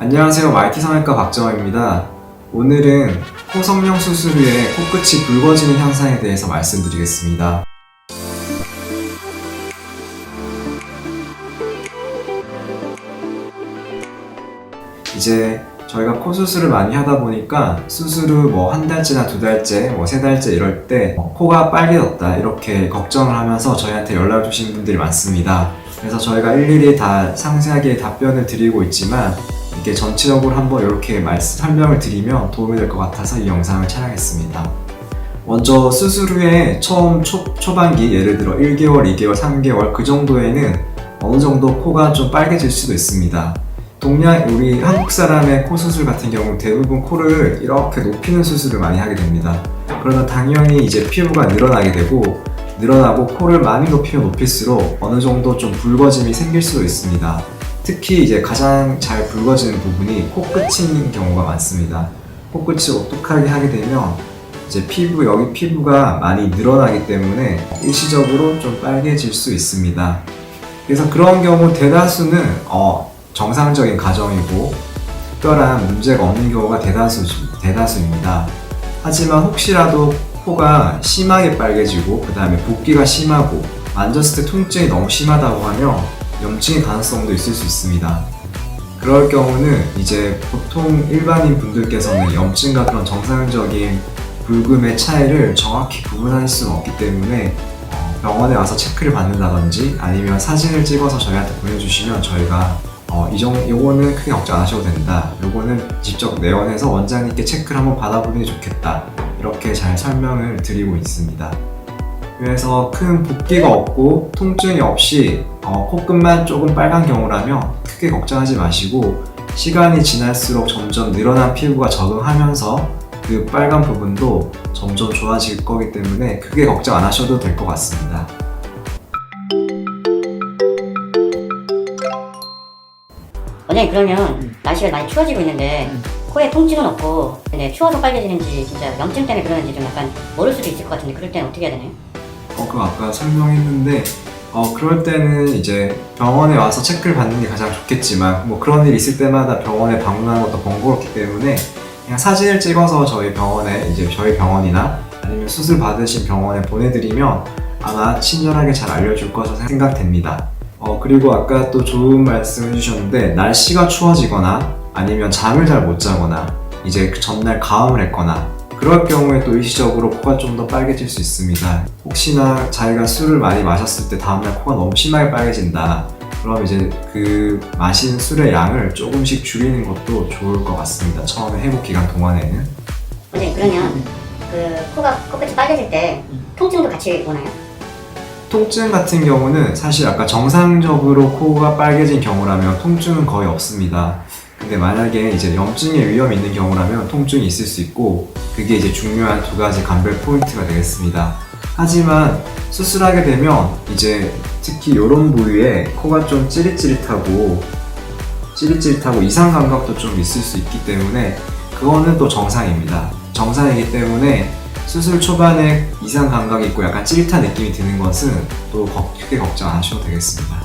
안녕하세요. 말티 성형외과 박정호입니다. 오늘은 코 성형 수술 후에 코끝이 붉어지는 현상에 대해서 말씀드리겠습니다. 이제 저희가 코 수술을 많이 하다 보니까 수술 후 한 달째나 두 달째, 세 달째 이럴 때 코가 빨개졌다 이렇게 걱정을 하면서 저희한테 연락 주신 분들이 많습니다. 그래서 저희가 일일이 다 상세하게 답변을 드리고 있지만 이렇게 전체적으로 한번 이렇게 설명을 드리면 도움이 될 것 같아서 이 영상을 촬영했습니다. 먼저 수술 후에 처음 초반기, 예를 들어 1개월, 2개월, 3개월 그 정도에는 어느 정도 코가 좀 빨개질 수도 있습니다. 우리 한국 사람의 코 수술 같은 경우 대부분 코를 이렇게 높이는 수술을 많이 하게 됩니다. 그러면 당연히 이제 피부가 늘어나고 코를 많이 높이면 높일수록 어느 정도 좀 붉어짐이 생길 수도 있습니다. 특히 이제 가장 잘 붉어지는 부분이 코끝인 경우가 많습니다. 코끝이 오똑하게 하게 되면 이제 여기 피부가 많이 늘어나기 때문에 일시적으로 좀 빨개질 수 있습니다. 그래서 그런 경우 대다수는 정상적인 과정이고 특별한 문제가 없는 경우가 대다수입니다. 하지만 혹시라도 코가 심하게 빨개지고 그 다음에 붓기가 심하고 만졌을 때 통증이 너무 심하다고 하면 염증의 가능성도 있을 수 있습니다. 그럴 경우는 이제 보통 일반인 분들께서는 염증과 그런 정상적인 붉음의 차이를 정확히 구분할 수는 없기 때문에 병원에 와서 체크를 받는다든지 아니면 사진을 찍어서 저희한테 보내주시면 저희가 요거는 크게 걱정 안 하셔도 된다, 요거는 직접 내원해서 원장님께 체크를 한번 받아보는 게 좋겠다, 이렇게 잘 설명을 드리고 있습니다. 그래서 큰 붓기가 없고 통증이 없이 코끝만 조금 빨간 경우라면 크게 걱정하지 마시고 시간이 지날수록 점점 늘어난 피부가 적응하면서 그 빨간 부분도 점점 좋아질 거기 때문에 크게 걱정 안 하셔도 될 것 같습니다. 원장님, 그러면 날씨가 많이 추워지고 있는데 코에 통증은 없고 근데 추워서 빨개지는지 진짜 염증 때문에 그러는지 좀 약간 모를 수도 있을 것 같은데 그럴 때는 어떻게 해야 되나요? 그거 아까 설명했는데 그럴 때는 이제 병원에 와서 체크를 받는 게 가장 좋겠지만 그런 일 있을 때마다 병원에 방문하는 것도 번거롭기 때문에 그냥 사진을 찍어서 저희 병원이나 아니면 수술 받으신 병원에 보내드리면 아마 친절하게 잘 알려줄 것으로 생각됩니다. 그리고 아까 또 좋은 말씀 해주셨는데 날씨가 추워지거나 아니면 잠을 잘 못 자거나 이제 그 전날 가음을 했거나 그럴 경우에 또 일시적으로 코가 좀 더 빨개질 수 있습니다. 혹시나 자기가 술을 많이 마셨을 때 다음날 코가 너무 심하게 빨개진다, 그럼 이제 그 마신 술의 양을 조금씩 줄이는 것도 좋을 것 같습니다. 처음에 회복 기간 동안에는. 원장님, 그러면 코끝이 빨개질 때 통증도 같이 오나요? 통증 같은 경우는 사실 아까 정상적으로 코가 빨개진 경우라면 통증은 거의 없습니다. 근데 만약에 이제 염증의 위험이 있는 경우라면 통증이 있을 수 있고 그게 이제 중요한 두 가지 감별 포인트가 되겠습니다. 하지만 수술하게 되면 이제 특히 이런 부위에 코가 좀 찌릿찌릿하고 이상 감각도 좀 있을 수 있기 때문에 그거는 또 정상입니다. 정상이기 때문에 수술 초반에 이상 감각이 있고 약간 찌릿한 느낌이 드는 것은 또 크게 걱정 안 하셔도 되겠습니다.